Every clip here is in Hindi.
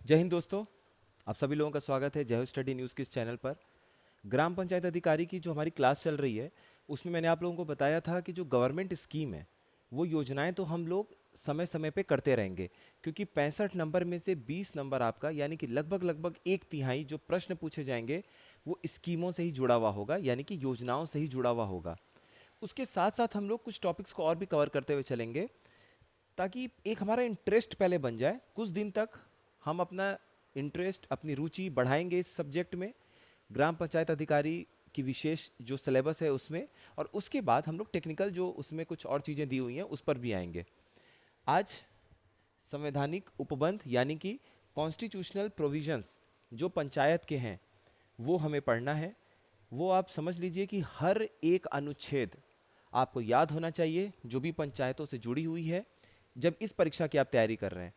जय हिंद दोस्तों। आप सभी लोगों का स्वागत है जय हो स्टडी न्यूज़ के इस चैनल पर। ग्राम पंचायत अधिकारी की जो हमारी क्लास चल रही है उसमें मैंने आप लोगों को बताया था कि जो गवर्नमेंट स्कीम है वो योजनाएं तो हम लोग समय समय पे करते रहेंगे, क्योंकि 65 नंबर में से 20 नंबर आपका यानी कि लगभग लगभग एक तिहाई जो प्रश्न पूछे जाएंगे वो स्कीमों से ही जुड़ा हुआ होगा, यानी कि योजनाओं से ही जुड़ा हुआ होगा। उसके साथ साथ हम लोग कुछ टॉपिक्स को और भी कवर करते हुए चलेंगे ताकि एक हमारा इंटरेस्ट पहले बन जाए। कुछ दिन तक हम अपना इंटरेस्ट, अपनी रुचि बढ़ाएंगे इस सब्जेक्ट में, ग्राम पंचायत अधिकारी की विशेष जो सिलेबस है उसमें। और उसके बाद हम लोग टेक्निकल जो उसमें कुछ और चीज़ें दी हुई हैं उस पर भी आएंगे। आज संवैधानिक उपबंध यानी कि कॉन्स्टिट्यूशनल प्रोविजंस जो पंचायत के हैं वो हमें पढ़ना है। वो आप समझ लीजिए कि हर एक अनुच्छेद आपको याद होना चाहिए जो भी पंचायतों से जुड़ी हुई है जब इस परीक्षा की आप तैयारी कर रहे हैं।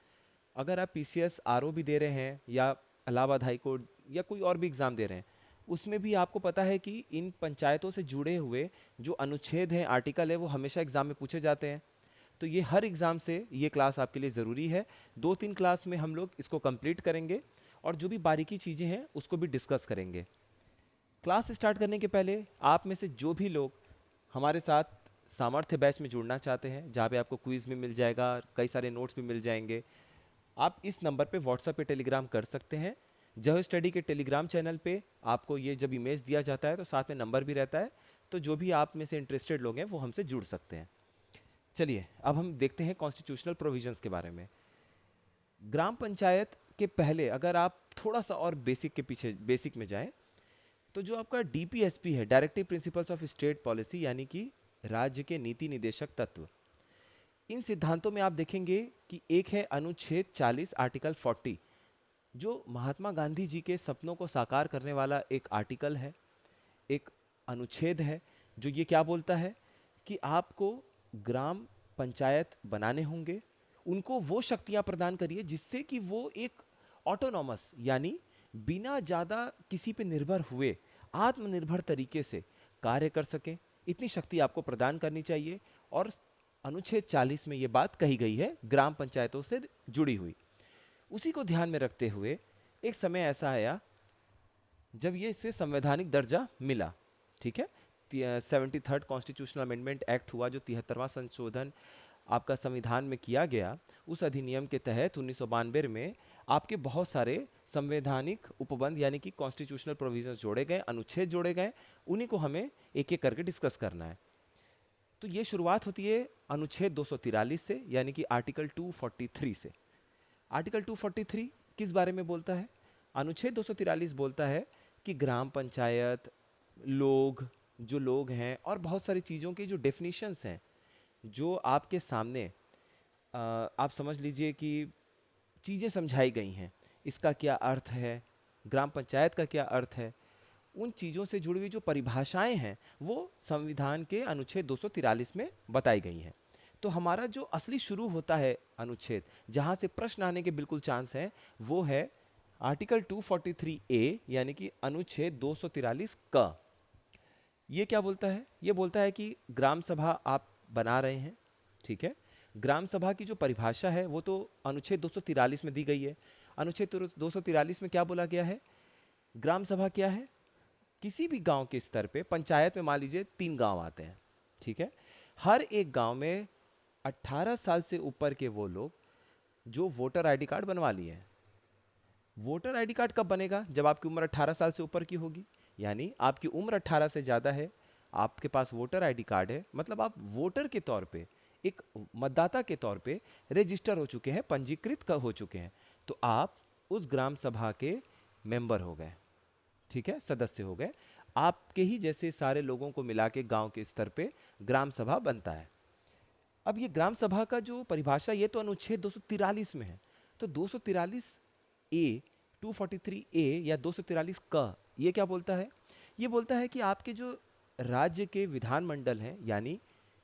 अगर आप पीसीएस आरओ भी दे रहे हैं या इलाहाबाद हाई कोर्ट या कोई और भी एग्ज़ाम दे रहे हैं, उसमें भी आपको पता है कि इन पंचायतों से जुड़े हुए जो अनुच्छेद हैं, आर्टिकल है, वो हमेशा एग्ज़ाम में पूछे जाते हैं। तो ये हर एग्ज़ाम से ये क्लास आपके लिए ज़रूरी है। 2-3 क्लास में हम लोग इसको कंप्लीट करेंगे और जो भी बारीकी चीज़ें हैं उसको भी डिस्कस करेंगे। क्लास स्टार्ट करने के पहले आप में से जो भी लोग हमारे साथ सामर्थ्य बैच में जुड़ना चाहते हैं, जहाँ पे आपको क्विज़ भी मिल जाएगा, कई सारे नोट्स भी मिल जाएंगे, आप इस नंबर पे व्हाट्सएप पे टेलीग्राम कर सकते हैं। जय स्टडी के टेलीग्राम चैनल पे आपको ये जब इमेज दिया जाता है तो साथ में नंबर भी रहता है, तो जो भी आप में से इंटरेस्टेड लोग हैं वो हमसे जुड़ सकते हैं। चलिए अब हम देखते हैं कॉन्स्टिट्यूशनल प्रोविजंस के बारे में। ग्राम पंचायत के पहले अगर आप थोड़ा सा और बेसिक के पीछे बेसिक में जाएं, तो जो आपका डीपीएसपी है, directive principles of state policy, यानी कि राज्य के नीति निदेशक तत्व, इन सिद्धांतों में आप देखेंगे कि एक है अनुच्छेद 40 आर्टिकल 40, जो महात्मा गांधी जी के सपनों को साकार करने वाला एक आर्टिकल है, एक अनुच्छेद है, जो ये क्या बोलता है कि आपको ग्राम पंचायत बनाने होंगे, उनको वो शक्तियां प्रदान करिए जिससे कि वो एक ऑटोनॉमस यानी बिना ज़्यादा किसी पे निर्भर हुए आत्मनिर्भर तरीके से कार्य कर सकें। इतनी शक्ति आपको प्रदान करनी चाहिए। और अनुच्छेद 40 में ये बात कही गई है ग्राम पंचायतों से जुड़ी हुई। उसी को ध्यान में रखते हुए एक समय ऐसा आया जब ये इससे संवैधानिक दर्जा मिला। ठीक है, 73rd कॉन्स्टिट्यूशनल अमेंडमेंट एक्ट हुआ, जो 73वां संशोधन आपका संविधान में किया गया। उस अधिनियम के तहत 1992 में आपके बहुत सारे संवैधानिक उपबंध यानी कि कॉन्स्टिट्यूशनल प्रोविजंस जोड़े गए, अनुच्छेद जोड़े गए। उन्हीं को हमें एक एक करके डिस्कस करना है। तो ये शुरुआत होती है अनुच्छेद 243 से, यानी कि आर्टिकल 243 से। आर्टिकल 243 किस बारे में बोलता है? अनुच्छेद 243 बोलता है कि ग्राम पंचायत, लोग, जो लोग हैं और बहुत सारी चीज़ों की जो डेफिनेशंस हैं जो आपके सामने आप समझ लीजिए कि चीज़ें समझाई गई हैं। इसका क्या अर्थ है, ग्राम पंचायत का क्या अर्थ है, उन चीज़ों से जुड़ी हुई जो परिभाषाएं हैं वो संविधान के अनुच्छेद 243 में बताई गई हैं। तो हमारा जो असली शुरू होता है अनुच्छेद, जहाँ से प्रश्न आने के बिल्कुल चांस हैं, वो है आर्टिकल 243 ए, यानी कि अनुच्छेद 243 का। ये क्या बोलता है? ये बोलता है कि ग्राम सभा आप बना रहे हैं, ठीक है। ग्राम सभा की जो परिभाषा है वो तो अनुच्छेद 243 में दी गई है। अनुच्छेद 243 में क्या बोला गया है? ग्राम सभा क्या है? किसी भी गांव के स्तर पे, पंचायत में मान लीजिए 3 गांव आते हैं, ठीक है। हर एक गांव में 18 साल से ऊपर के वो लोग जो वोटर आईडी कार्ड बनवा लिए हैं। वोटर आईडी कार्ड कब बनेगा? जब आपकी उम्र 18 साल से ऊपर की होगी, यानी आपकी उम्र 18 से ज़्यादा है, आपके पास वोटर आईडी कार्ड है, मतलब आप वोटर के तौर पे, एक मतदाता के तौर पे रजिस्टर हो चुके हैं, पंजीकृत हो चुके हैं। तो आप उस ग्राम सभा के मेंबर हो गए, ठीक है, सदस्य हो गए। आपके ही जैसे सारे लोगों को मिला के गांव के स्तर पे ग्राम सभा बनता है। अब ये ग्राम सभा का जो परिभाषा, ये तो अनुच्छेद 243 में है। तो 243 ए, 243 ए या 243 का ये क्या बोलता है? ये बोलता है कि आपके जो राज्य के विधानमंडल हैं यानी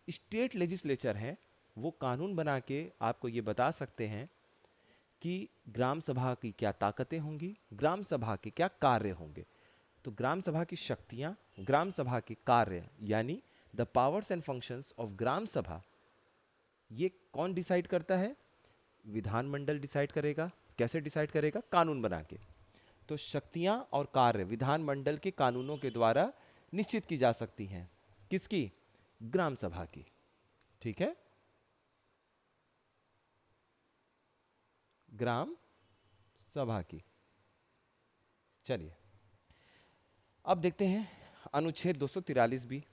स्टेट लेजिस्लेचर हैं, वो कानून बना के आपको ये बता सकते हैं कि ग्राम सभा की क्या ताकतें होंगी, ग्राम सभा के क्या कार्य होंगे। तो ग्राम सभा की शक्तियां, ग्राम सभा के कार्य यानी the powers and functions of Gram Sabha, ये कौन डिसाइड करता है? विधानमंडल डिसाइड करेगा। कैसे डिसाइड करेगा? कानून बना के। तो शक्तियां और कार्य विधानमंडल के कानूनों के द्वारा निश्चित की जा सकती हैं। किसकी? ग्राम सभा की। ठीक है, ग्राम सभा की। चलिए अब देखते हैं अनुच्छेद 243 भी।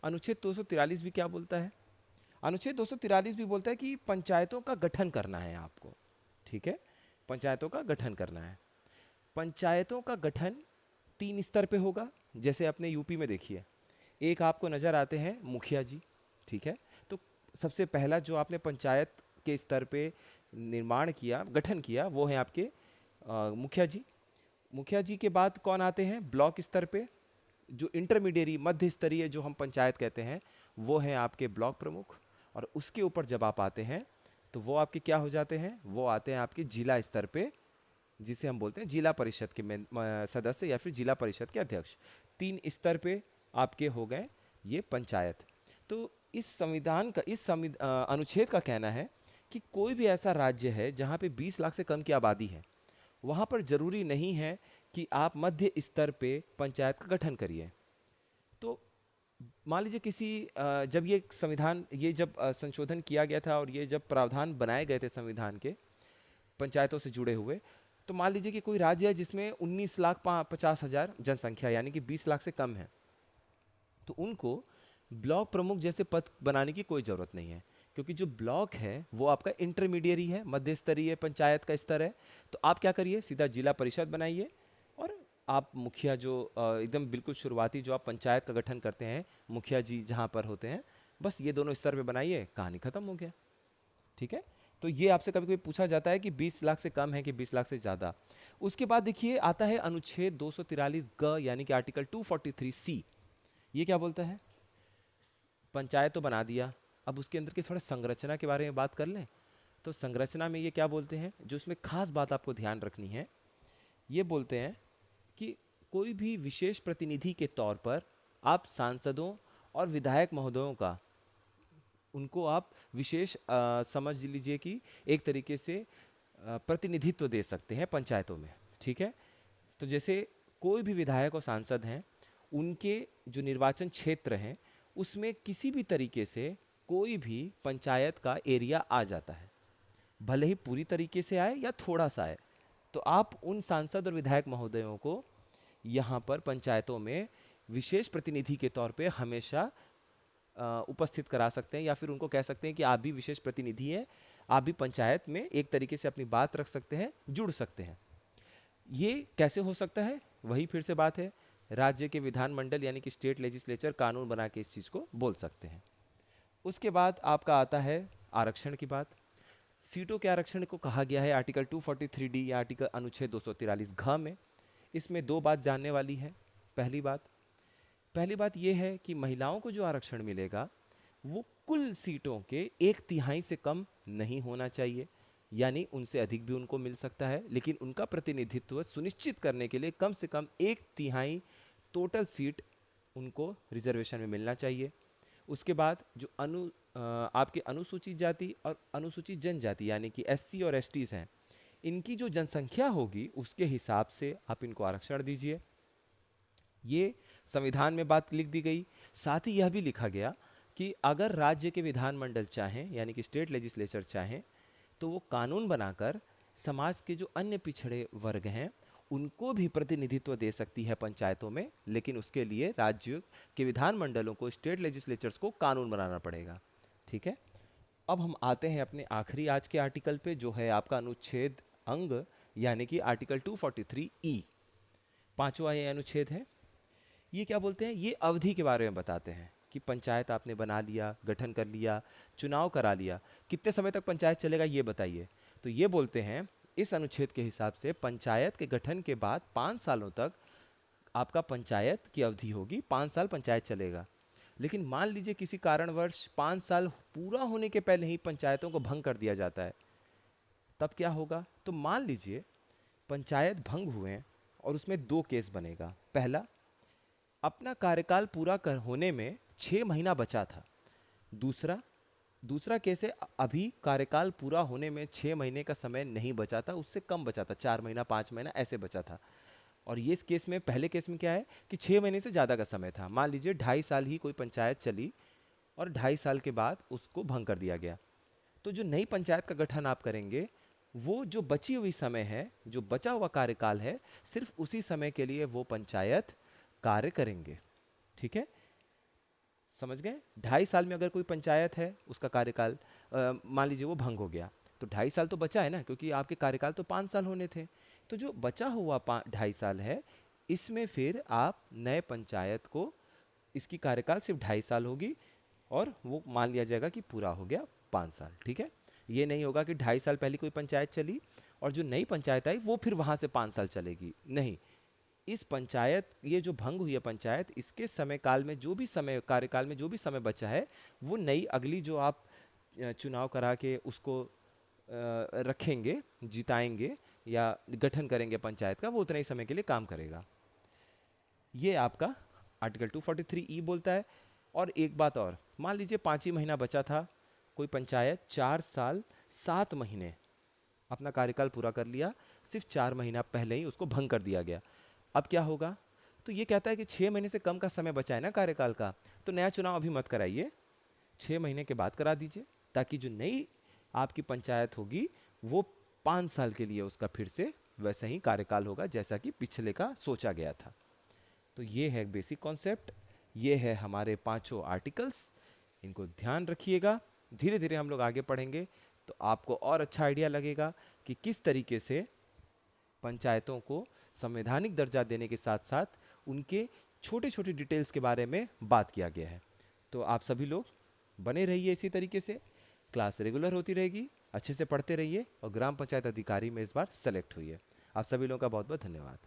अनुच्छेद 243 भी क्या बोलता है? अनुच्छेद 243 भी बोलता है कि पंचायतों का गठन करना है आपको। ठीक है, पंचायतों का गठन करना है। पंचायतों का गठन 3 स्तर पे होगा। जैसे अपने यूपी में देखिए, एक आपको नजर आते हैं मुखिया जी। ठीक है, तो सबसे पहला जो आपने पंचायत के स्तर पे निर्माण किया, गठन किया, वो है आपके मुखिया जी। मुखिया जी के बाद कौन आते हैं? ब्लॉक स्तर पे जो इंटरमीडिएरी मध्य स्तरीय जो हम पंचायत कहते हैं, वो हैं आपके ब्लॉक प्रमुख। और उसके ऊपर जब आप आते हैं तो वो आपके क्या हो जाते हैं? वो आते हैं आपके जिला स्तर पे, जिसे हम बोलते हैं जिला परिषद के सदस्य या फिर जिला परिषद के अध्यक्ष। 3 स्तर पे आपके हो गए ये पंचायत। तो इस संविधान का अनुच्छेद का कहना है कि कोई भी ऐसा राज्य है जहाँ पे 20 लाख से कम की आबादी है, वहाँ पर जरूरी नहीं है कि आप मध्य स्तर पे पंचायत का गठन करिए। तो मान लीजिए किसी जब ये संविधान, ये जब संशोधन किया गया था और ये जब प्रावधान बनाए गए थे संविधान के पंचायतों से जुड़े हुए, तो मान लीजिए कि कोई राज्य है जिसमें 19,50,000 जनसंख्या यानी कि 20 लाख से कम है, तो उनको ब्लॉक प्रमुख जैसे पद बनाने की कोई ज़रूरत नहीं है, क्योंकि जो ब्लॉक है वो आपका इंटरमीडिएरी है, मध्य स्तरीय पंचायत का स्तर है। तो आप क्या करिए, सीधा जिला परिषद बनाइए और आप मुखिया जो एकदम बिल्कुल शुरुआती जो आप पंचायत का गठन करते हैं, मुखिया जी जहाँ पर होते हैं, बस ये दोनों स्तर पे बनाइए, कहानी खत्म हो गया। ठीक है, तो ये आपसे कभी कभी पूछा जाता है कि 20 लाख से कम है कि 20 लाख से ज़्यादा। उसके बाद देखिए आता है अनुच्छेद 243 ग यानी कि आर्टिकल 243 सी। ये क्या बोलता है? पंचायत तो बना दिया, अब उसके अंदर की थोड़ा संरचना के बारे में बात कर लें। तो संरचना में ये क्या बोलते हैं, जो इसमें खास बात आपको ध्यान रखनी है, ये बोलते हैं कि कोई भी विशेष प्रतिनिधि के तौर पर आप सांसदों और विधायक महोदयों का, उनको आप विशेष समझ लीजिए कि एक तरीके से प्रतिनिधित्व दे सकते हैं पंचायतों में। ठीक है, तो जैसे कोई भी विधायक और सांसद हैं, उनके जो निर्वाचन क्षेत्र हैं उसमें किसी भी तरीके से कोई भी पंचायत का एरिया आ जाता है, भले ही पूरी तरीके से आए या थोड़ा सा आए, तो आप उन सांसद और विधायक महोदयों को यहाँ पर पंचायतों में विशेष प्रतिनिधि के तौर पे हमेशा उपस्थित करा सकते हैं, या फिर उनको कह सकते हैं कि आप भी विशेष प्रतिनिधि हैं, आप भी पंचायत में एक तरीके से अपनी बात रख सकते हैं, जुड़ सकते हैं। ये कैसे हो सकता है? वही फिर से बात है, राज्य के विधानमंडल यानी कि स्टेट लेजिस्लेचर कानून बना के इस चीज़ को बोल सकते हैं। उसके बाद आपका आता है आरक्षण की बात। सीटों के आरक्षण को कहा गया है आर्टिकल 243 डी या आर्टिकल अनुच्छेद 243 घ में। इसमें 2 बात जानने वाली है। पहली बात यह है कि महिलाओं को जो आरक्षण मिलेगा वो कुल सीटों के 1/3 से कम नहीं होना चाहिए, यानी उनसे अधिक भी उनको मिल सकता है, लेकिन उनका प्रतिनिधित्व सुनिश्चित करने के लिए कम से कम 1/3 टोटल सीट उनको रिजर्वेशन में मिलना चाहिए। उसके बाद जो आपके अनुसूचित जाति और अनुसूचित जनजाति यानी कि एससी और एसटीज हैं, इनकी जो जनसंख्या होगी उसके हिसाब से आप इनको आरक्षण दीजिए। ये संविधान में बात लिख दी गई। साथ ही यह भी लिखा गया कि अगर राज्य के विधानमंडल चाहें यानी कि स्टेट लेजिस्लेचर चाहें तो वो कानून बनाकर समाज के जो अन्य पिछड़े वर्ग हैं उनको भी प्रतिनिधित्व दे सकती है पंचायतों में, लेकिन उसके लिए राज्य के विधानमंडलों को, स्टेट लेजिस्लेचर्स को कानून बनाना पड़ेगा। ठीक है, अब हम आते हैं अपने आखिरी आज के आर्टिकल पे, जो है आपका अनुच्छेद अंग यानी कि आर्टिकल 243 ई। 5वां ये अनुच्छेद है। ये क्या बोलते हैं? ये अवधि के बारे में बताते हैं कि पंचायत आपने बना लिया, गठन कर लिया, चुनाव करा लिया, कितने समय तक पंचायत चलेगा ये बताइए। तो ये बोलते हैं इस अनुच्छेद के हिसाब से पंचायत के गठन के बाद 5 सालों तक आपका पंचायत की अवधि होगी, 5 साल पंचायत चलेगा। लेकिन मान लीजिए किसी कारणवश 5 साल पूरा होने के पहले ही पंचायतों को भंग कर दिया जाता है, तब क्या होगा? तो मान लीजिए पंचायत भंग हुए और उसमें 2 केस बनेगा। पहला, अपना कार्यकाल पूरा कर होने में 6 महीना बचा था। दूसरा, दूसरा केस है अभी कार्यकाल पूरा होने में 6 महीने का समय नहीं बचा था, उससे कम बचा था, 4 महीना 5 महीना ऐसे बचा था। और ये इस केस में, पहले केस में क्या है कि 6 महीने से ज़्यादा का समय था। मान लीजिए 2.5 साल ही कोई पंचायत चली और 2.5 साल के बाद उसको भंग कर दिया गया। तो जो नई पंचायत का गठन आप करेंगे, वो जो बची हुई समय है, जो बचा हुआ कार्यकाल है, सिर्फ उसी समय के लिए वो पंचायत कार्य करेंगे। ठीक है, समझ गए? 2.5 साल में अगर कोई पंचायत है, उसका कार्यकाल मान लीजिए वो भंग हो गया, तो 2.5 साल तो बचा है ना, क्योंकि आपके कार्यकाल तो 5 साल होने थे। तो जो बचा हुआ 2.5 साल है, इसमें फिर आप नए पंचायत को, इसकी कार्यकाल सिर्फ 2.5 साल होगी और वो मान लिया जाएगा कि पूरा हो गया 5 साल। ठीक है, ये नहीं होगा कि 2.5 साल पहले कोई पंचायत चली और जो नई पंचायत आई वो फिर वहाँ से 5 साल चलेगी, नहीं। इस पंचायत, ये जो भंग हुई है पंचायत, इसके समय काल में जो भी समय, कार्यकाल में जो भी समय बचा है, वो नई अगली जो आप चुनाव करा के उसको रखेंगे, जिताएंगे या गठन करेंगे पंचायत का, वो उतने ही समय के लिए काम करेगा। ये आपका आर्टिकल 243E बोलता है। और एक बात और, मान लीजिए 5 ही महीना बचा था, कोई पंचायत 4 साल 7 महीने अपना कार्यकाल पूरा कर लिया, सिर्फ 4 महीना पहले ही उसको भंग कर दिया गया। अब क्या होगा? तो ये कहता है कि 6 महीने से कम का समय बचा है ना कार्यकाल का, तो नया चुनाव अभी मत कराइए, 6 महीने के बाद करा दीजिए, ताकि जो नई आपकी पंचायत होगी वो 5 साल के लिए उसका फिर से वैसा ही कार्यकाल होगा जैसा कि पिछले का सोचा गया था। तो ये है बेसिक कॉन्सेप्ट, ये है हमारे पांचों आर्टिकल्स, इनको ध्यान रखिएगा। धीरे धीरे हम लोग आगे पढ़ेंगे तो आपको और अच्छा आइडिया लगेगा कि किस तरीके से पंचायतों को संवैधानिक दर्जा देने के साथ साथ उनके छोटे छोटे डिटेल्स के बारे में बात किया गया है। तो आप सभी लोग बने रहिए इसी तरीके से, क्लास रेगुलर होती रहेगी, अच्छे से पढ़ते रहिए और ग्राम पंचायत अधिकारी में इस बार सेलेक्ट हुई है। आप सभी लोगों का बहुत बहुत धन्यवाद।